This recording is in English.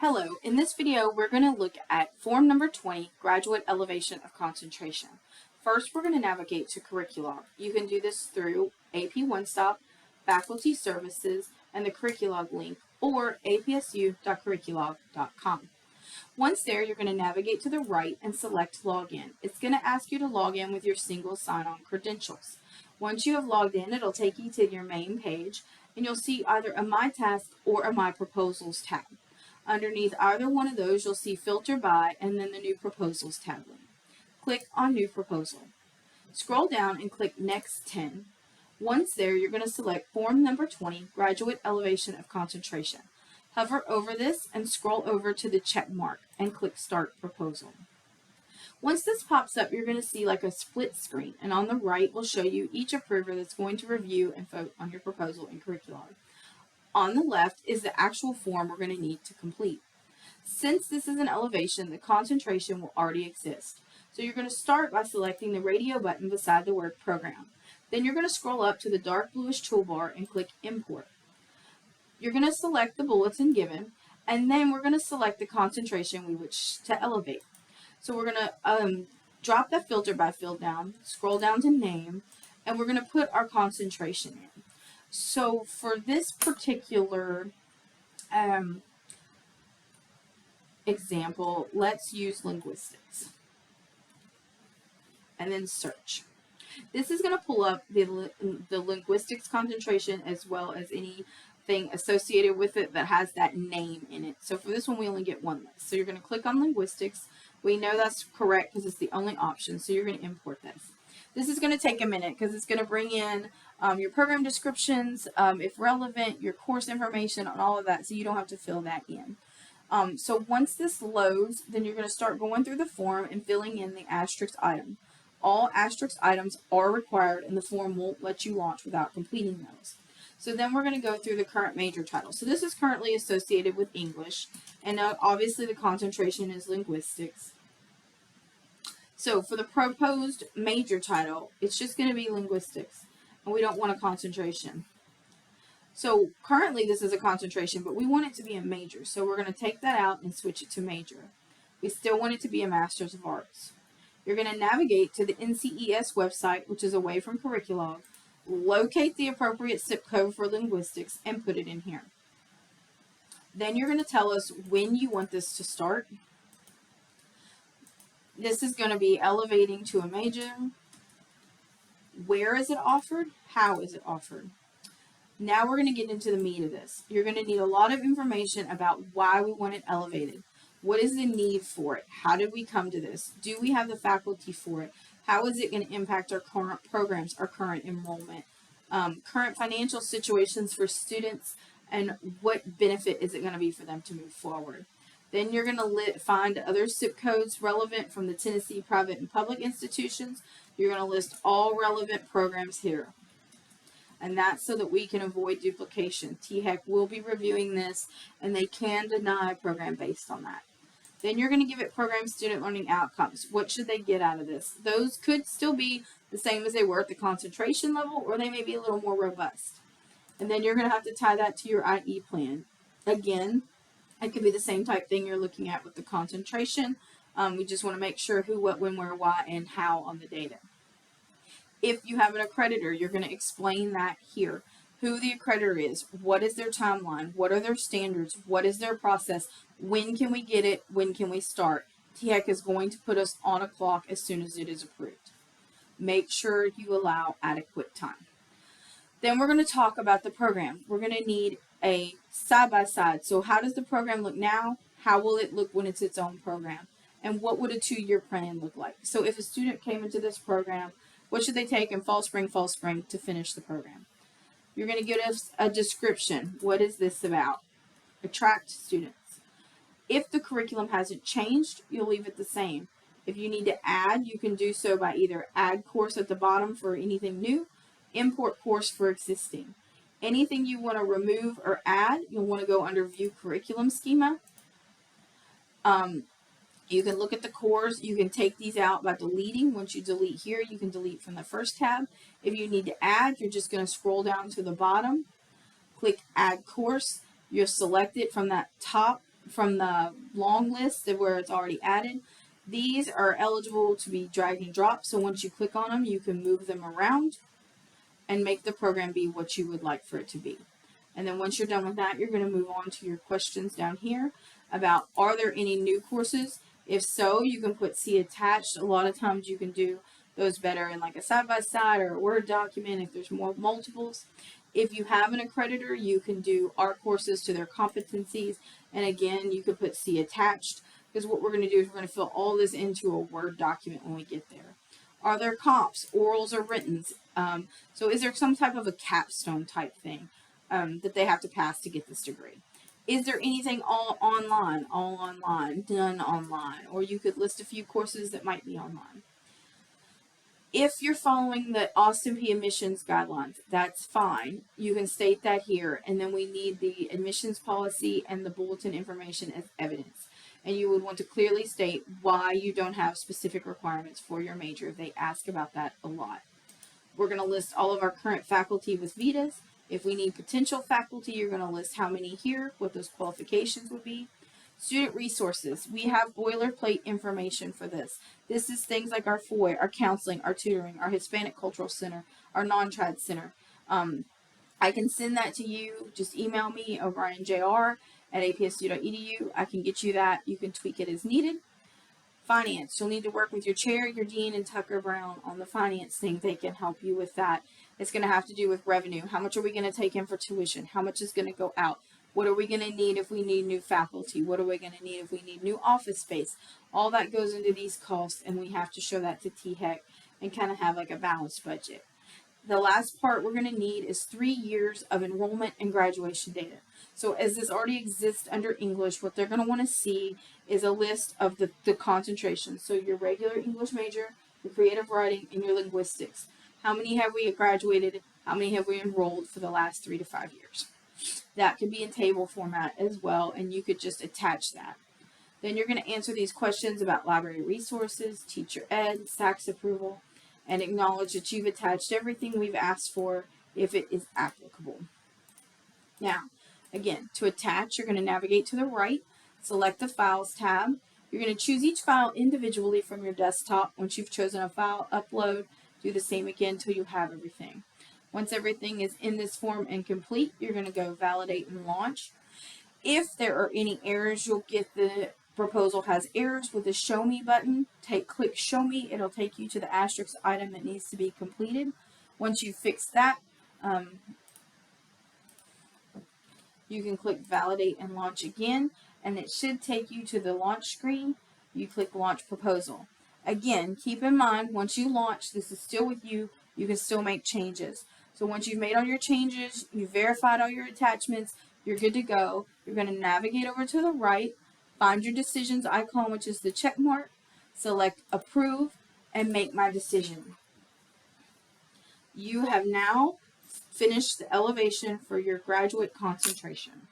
Hello, in this video we're going to look at form number 20, Graduate Elevation of Concentration. First we're going to navigate to Curriculog. You can do this through AP One Stop, Faculty Services, and the Curriculog link, or apsu.curriculog.com. Once there, you're going to navigate to the right and select Login. It's going to ask you to log in with your single sign-on credentials. Once you have logged in, it'll take you to your main page, and you'll see either a My Task or a My Proposals tab. Underneath either one of those, you'll see Filter By and then the New Proposals tab link. Click on New Proposal. Scroll down and click Next 10. Once there, you're going to select Form number 20, Graduate Elevation of Concentration. Hover over this and scroll over to the check mark and click Start Proposal. Once this pops up, you're going to see like a split screen, and on the right will show you each approver that's going to review and vote on your proposal in Curriculog. On the left is the actual form we're going to need to complete. Since this is an elevation, the concentration will already exist. So you're going to start by selecting the radio button beside the word Program. Then you're going to scroll up to the dark bluish toolbar and click Import. You're going to select the bulletin given, and then we're going to select the concentration we wish to elevate. So we're going to drop that Filter By field down, scroll down to Name, and we're going to put our concentration in. So for this particular example, let's use linguistics and then search. This is going to pull up the linguistics concentration as well as anything associated with it that has that name in it. So for this one, we only get one list. So you're going to click on linguistics. We know that's correct because it's the only option. So you're going to import this. This is going to take a minute because it's going to bring in your program descriptions, if relevant, your course information, and all of that, so you don't have to fill that in. So once this loads, then you're going to start going through the form and filling in the asterisk item. All asterisk items are required, and the form won't let you launch without completing those. So then we're going to go through the current major title. So this is currently associated with English, and obviously the concentration is linguistics. So for the proposed major title, it's just going to be linguistics, and we don't want a concentration. So currently this is a concentration, but we want it to be a major. So we're going to take that out and switch it to major. We still want it to be a Master's of Arts. You're going to navigate to the NCES website, which is away from Curriculog, locate the appropriate zip code for linguistics, and put it in here. Then you're going to tell us when you want this to start. This is going to be elevating to a major. Where is it offered? How is it offered? Now we're going to get into the meat of this. You're going to need a lot of information about why we want it elevated. What is the need for it? How did we come to this? Do we have the faculty for it? How is it going to impact our current programs, our current enrollment, current financial situations for students, and what benefit is it going to be for them to move forward? Then you're going to find other zip codes relevant from the Tennessee private and public institutions. You're going to list all relevant programs here. And that's so that we can avoid duplication. THEC will be reviewing this, and they can deny a program based on that. Then you're going to give it program student learning outcomes. What should they get out of this? Those could still be the same as they were at the concentration level, or they may be a little more robust. And then you're going to have to tie that to your IE plan. Again, it could be the same type thing you're looking at with the concentration. We just want to make sure who, what, when, where, why, and how on the data. If you have an accreditor, you're going to explain that here. Who the accreditor is, what is their timeline, what are their standards, what is their process, when can we get it, when can we start. THEC is going to put us on a clock as soon as it is approved. Make sure you allow adequate time. Then we're going to talk about the program. We're going to need a side-by-side. So how does the program look now? How will it look when it's its own program? And what would a 2-year plan look like? So if a student came into this program, what should they take in fall, spring to finish the program? You're going to give us a description. What is this about? Attract students. If the curriculum hasn't changed, you'll leave it the same. If you need to add, you can do so by either add course at the bottom for anything new, import course for existing. Anything you want to remove or add, you'll want to go under View Curriculum Schema. You can look at the cores. You can take these out by deleting. Once you delete here, you can delete from the first tab. If you need to add, you're just going to scroll down to the bottom, click Add Course. You'll select it from that top from the long list of where it's already added. These are eligible to be drag and drop, so once you click on them, you can move them around and make the program be what you would like for it to be. And then once you're done with that, you're going to move on to your questions down here about, are there any new courses? If so, you can put see attached. A lot of times you can do those better in like a side-by-side or a Word document if there's more multiples. If you have an accreditor, you can do ARC courses to their competencies. And again, you could put see attached, because what we're going to do is we're going to fill all this into a Word document when we get there. Are there comps, orals, or writtens? So is there some type of a capstone type thing that they have to pass to get this degree? Is there anything all online, done online? Or you could list a few courses that might be online. If you're following the Austin Peay admissions guidelines, that's fine. You can state that here, and then we need the admissions policy and the bulletin information as evidence. And you would want to clearly state why you don't have specific requirements for your major. They ask about that a lot. We're going to list all of our current faculty with VITAs. If we need potential faculty, you're going to list how many here, what those qualifications would be. Student resources. We have boilerplate information for this. This is things like our FOI, our counseling, our tutoring, our Hispanic Cultural Center, our non-trad center. I can send that to you. Just email me, o'brienjr@apsu.edu. I can get you that. You can tweak it as needed. Finance. You'll need to work with your chair, your dean, and Tucker Brown on the finance thing. They can help you with that. It's going to have to do with revenue. How much are we going to take in for tuition? How much is going to go out? What are we going to need if we need new faculty? What are we going to need if we need new office space? All that goes into these costs, and we have to show that to THEC and kind of have like a balanced budget. The last part we're going to need is 3 years of enrollment and graduation data. So as this already exists under English, what they're going to want to see is a list of the concentrations. So your regular English major, your creative writing, and your linguistics. How many have we graduated? How many have we enrolled for the last 3 to 5 years? That could be in table format as well, and you could just attach that. Then you're going to answer these questions about library resources, teacher ed, SACS approval, and acknowledge that you've attached everything we've asked for if it is applicable. Now, again, to attach, you're going to navigate to the right, select the Files tab. You're going to choose each file individually from your desktop. Once you've chosen a file, upload, do the same again until you have everything. Once everything is in this form and complete, you're going to go validate and launch. If there are any errors, you'll get the proposal has errors with the Show Me button. Click Show Me. It'll take you to the asterisk item that needs to be completed. Once you fix that, you can click Validate and Launch again, and it should take you to the launch screen. You click Launch Proposal. Again, keep in mind, once you launch, this is still with you. You can still make changes. So once you've made all your changes, you've verified all your attachments, you're good to go. You're going to navigate over to the right, find your decisions icon, which is the check mark, select Approve, and make my decision. You have now finished the elevation for your graduate concentration.